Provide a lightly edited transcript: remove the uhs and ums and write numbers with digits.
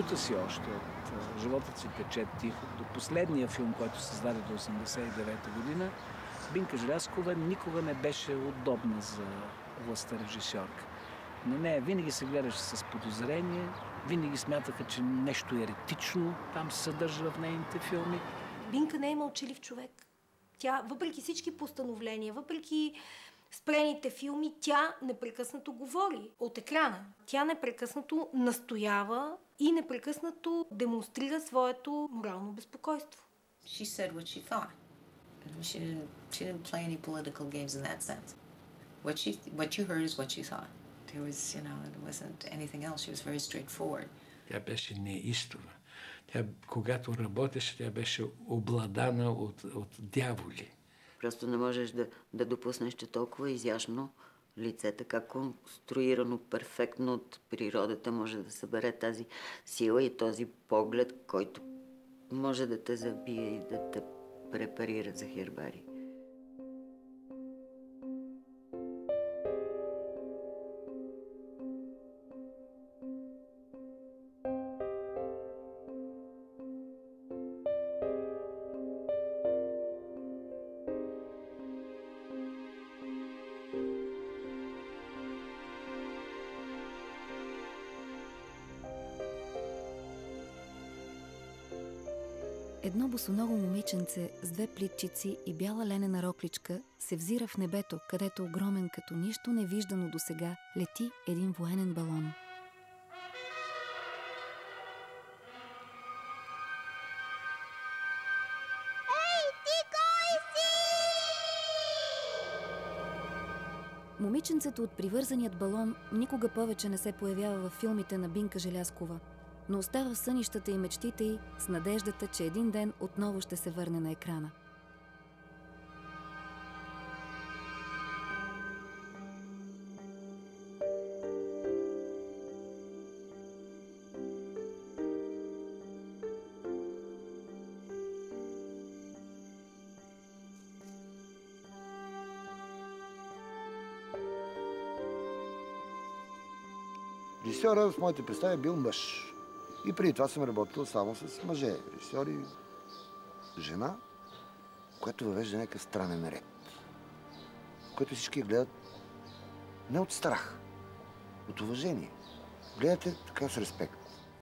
дебюта си още, от животът си тече тихо, до последния филм, който създаде до 1989 година, Бинка Желязкова никога не беше удобна за властта режисьорка. На нея винаги се гледаше с подозрение, винаги смятаха, че нещо еретично там се съдържа в нейните филми. Бинка не е мълчалив човек. Тя, въпреки всички постановления, въпреки спрените филми, тя непрекъснато говори от екрана. Тя непрекъснато настоява и непрекъснато демонстрира своето морално безпокойство. She said what she thought. She didn't play any political games in that sense. What you heard is what you thought. There was, it wasn't anything else. She was very straightforward. Тя беше неистова. Тя, когато работеше, тя беше обладана от дяволи. Просто не можеш да допуснеш, че толкова изящно лице, така конструирано перфектно от природата, може да събере тази сила и този поглед, който може да те забие и да те препарира за хербари. Едно босоного момиченце с две плитчици и бяла ленена рокличка се взира в небето, където огромен като нищо невиждано досега лети един военен балон. Ей, ти кой си? Момиченцето от привързаният балон никога повече не се появява във филмите на Бинка Желязкова, но остава в сънищата и мечтите й с надеждата, че един ден отново ще се върне на екрана. Режисьорът в моите представи е бил мъж. И преди това съм работил само с мъже. Режисьори, жена, която въвежда някакъв странен ред. Който всички гледат не от страх, от уважение. Гледате така с респект.